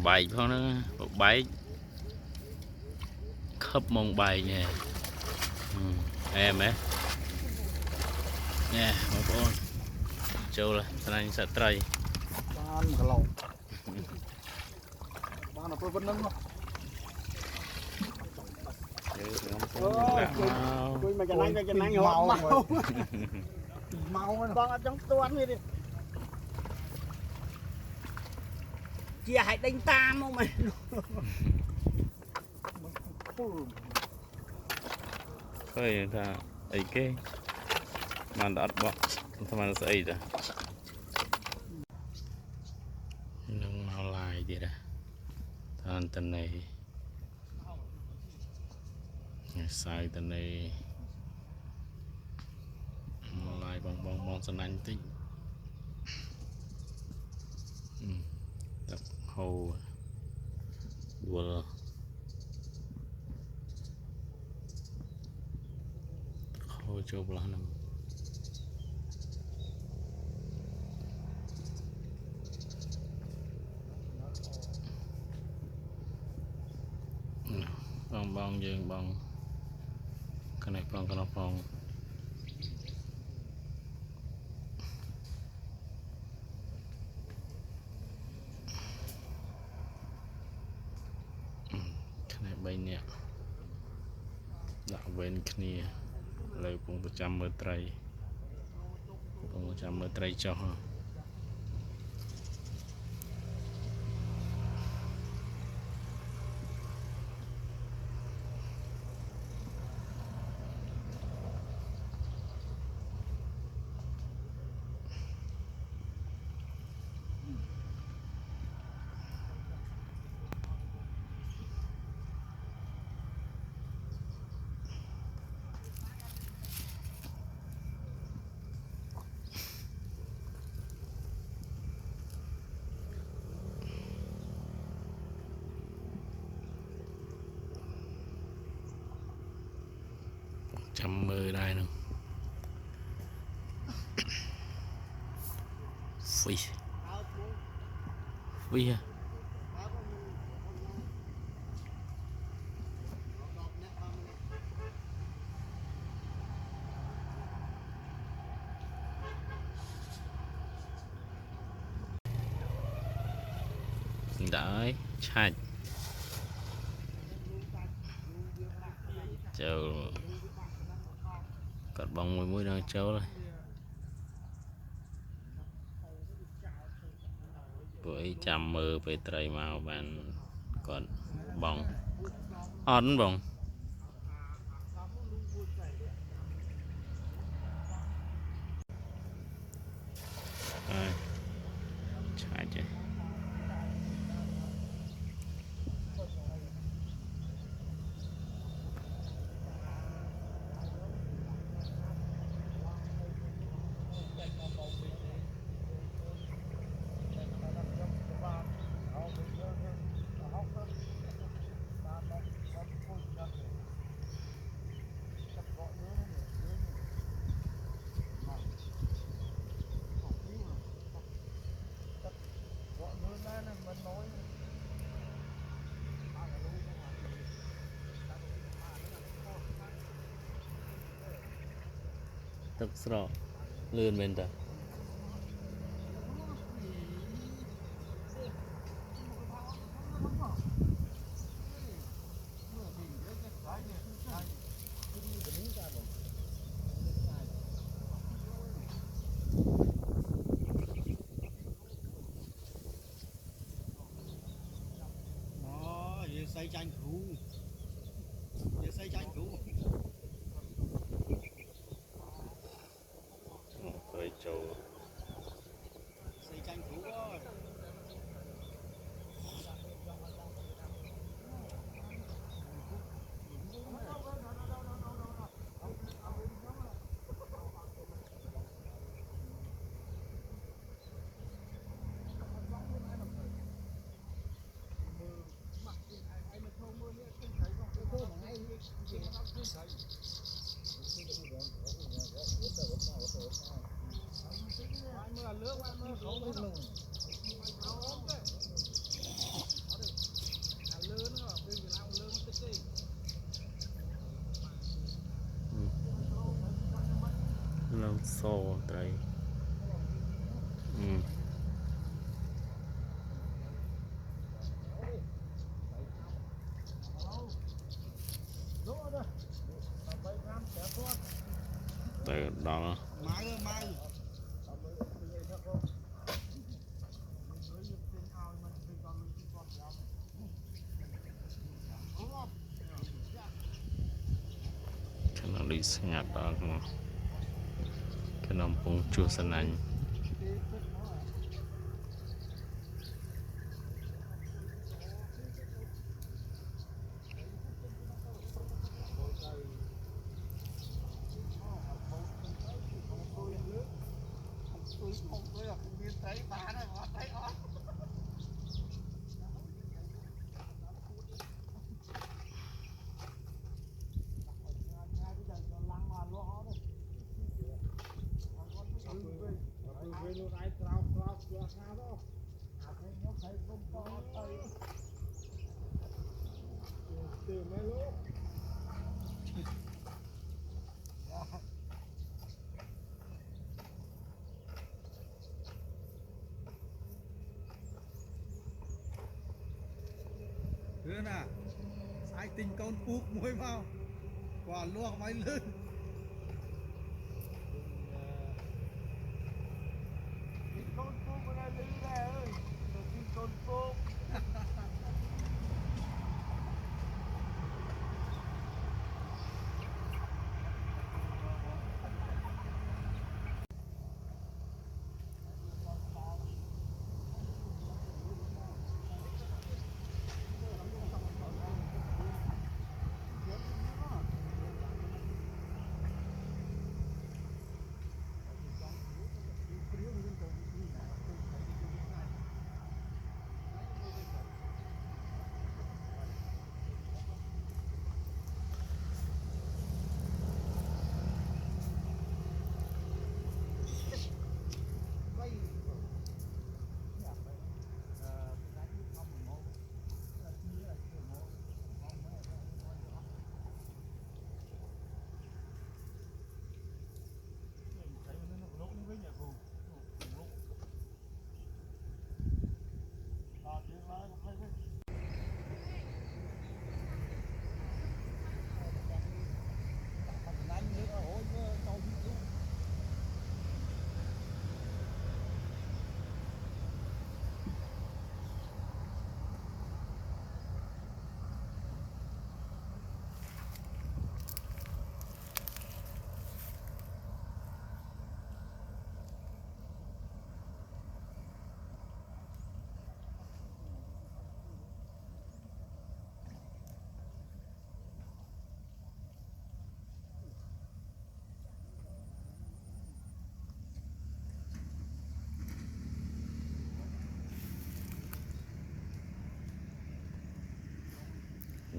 bài phong nó một bài khớp mông bài nè em ấy nè một con châu là anh sẽ trai ban cả lồng ban là tôi vẫn nâng không tôi mà chân anh màu màu con ở trong tuần đi chia hãy đánh tam không mày khơi ta ấy cái màn đã bọc thằngมันsẽ ấy rồi nâng màu lại đi ra thằng tên này sai tên này màu lại bong sân anh tí tập hồ đùa hồ châu bờ nằm bong dương bong cái này bong cái nó bong cái này bay nè đặt bên kia lời cũng 100 mơ trai cũng 100 mơ trai cho ha trăm mơ đây nè phi phi ha đợi chạch châu cọt bông mũi đang châu rồi với trăm mơ về trời màu bàn còn bông ón bông chạy chứទឹកស្រកលឿនមែនតើxây tranh cũ xây tranh cũ phải châu xây tranh cũ rồi đó cái nó đi ngạt đó cái nó bông chua sân anh Đưa nè, sai tình con phúc môi mau, quả luộc máy lươn. Tình con phúc ở đây lươn nè ơi, tình con phúc.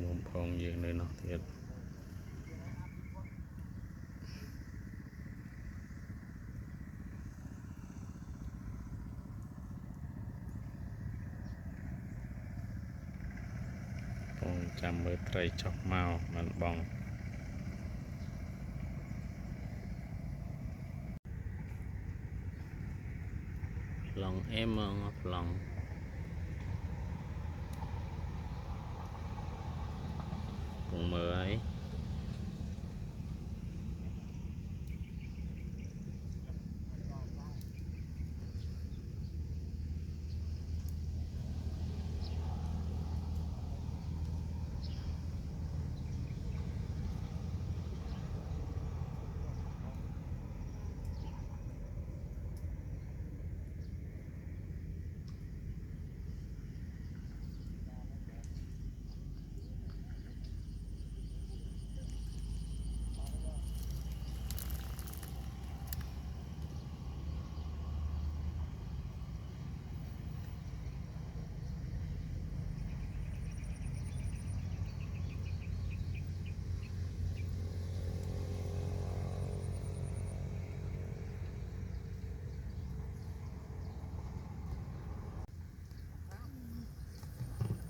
nôm phong dương nơi nó thiệt phong chăm mới trai chọc mauมันบอง lòng em ngọc lòng cùng mơ ấy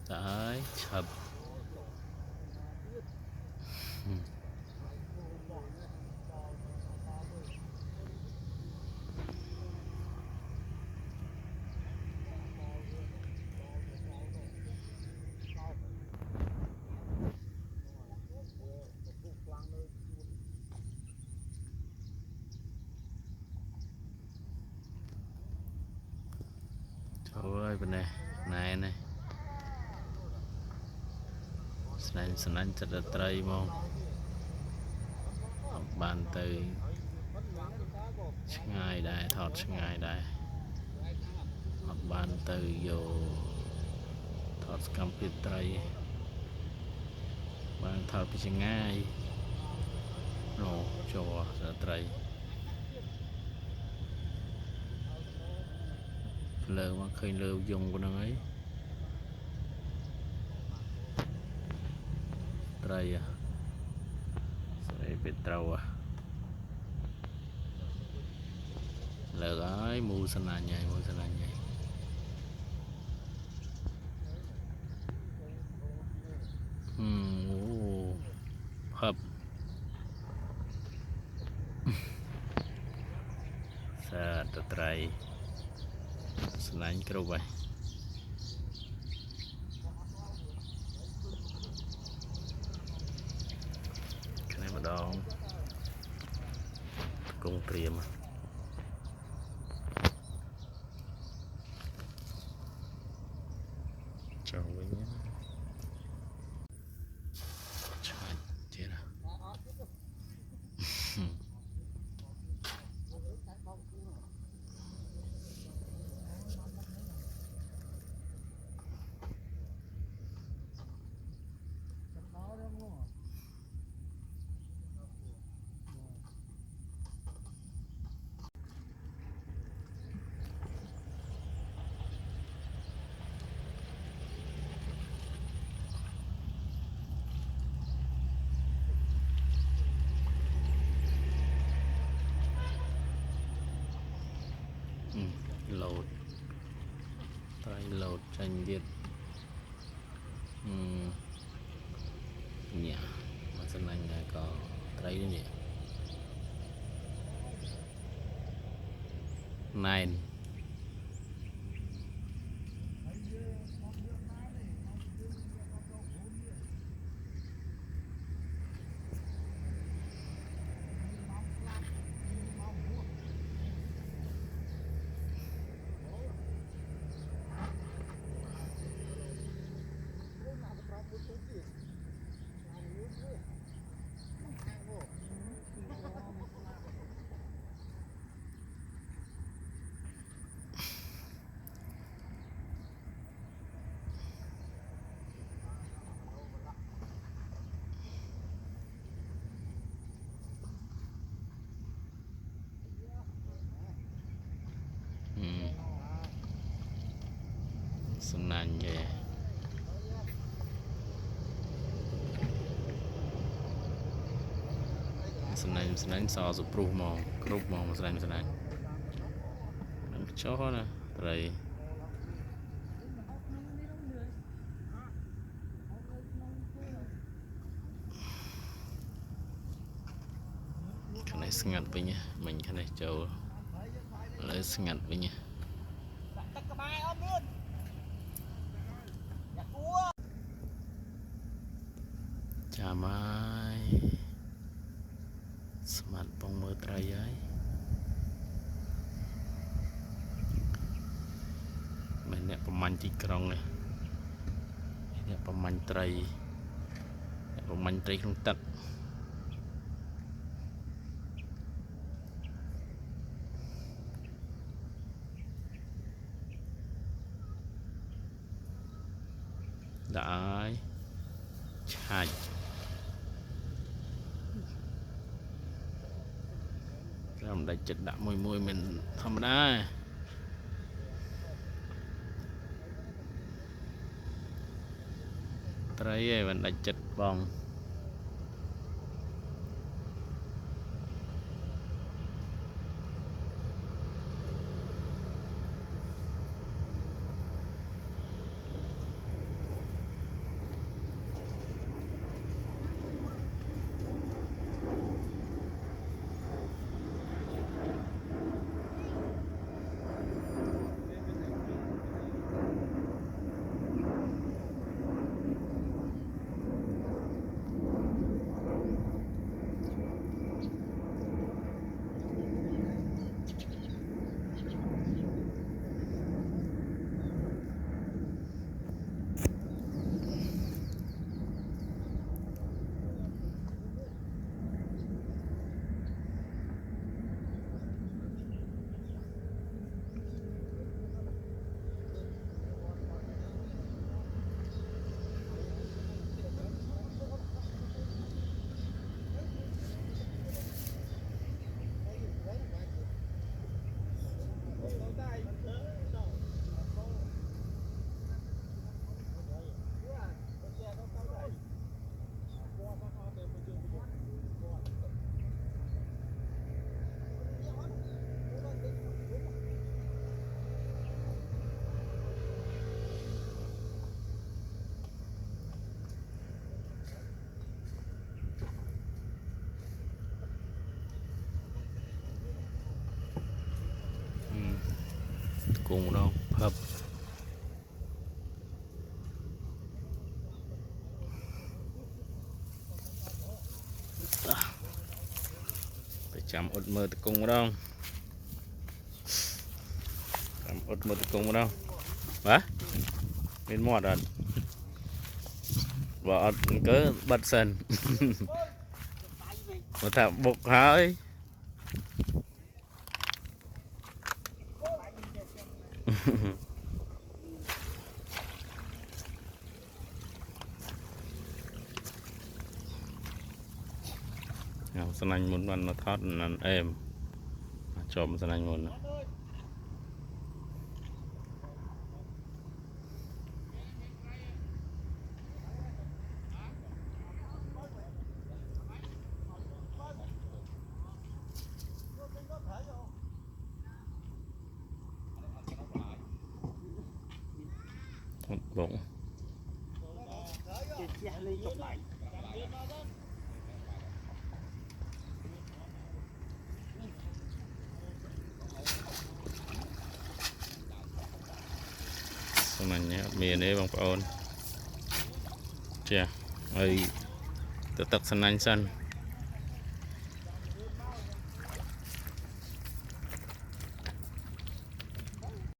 đấy chập ôi bên này này này sanh chặt ở tây mong bàn từ ngày đại thọt ngày đại bàn từ vô thọt cầm phía tây bàn thọt phía ngay nổ cho ở tây lơ mà khơi lơ dùng của nó ấy tây à sẽ bị trâu à lơ ấy mua sân là nhảy hợp sa trai selain kerubah cái này mà đo công triềm chào với nhé chết à load try load tranh viết nhà mà sân anh có try nhỉ nine senang je senang so sepuluh mau grup mau senang cho nè rồi cái này ngặt với nhá mình cái này châu lấy ngặt với nhá chà mai smart bông mơ trai ấy mình nè bông manh chỉ krong này nè bông manh trai không tắt đã chai làm đại chật đã mùi mình thầm đá trai mình đại chật vòng hấp phải chăm ớt mơ từ cung đâu chăm ớt mơ từ cung đâu hả bên mọt rồi vợ cứ bật sần một thằng bục hơi sân anh muốn ăn nó thoát nó êm chồm sân anh muốn bụng chia lên chụp lại sân anh nhé miền đấy bằng ôn chè ơi tự tập sân anh sân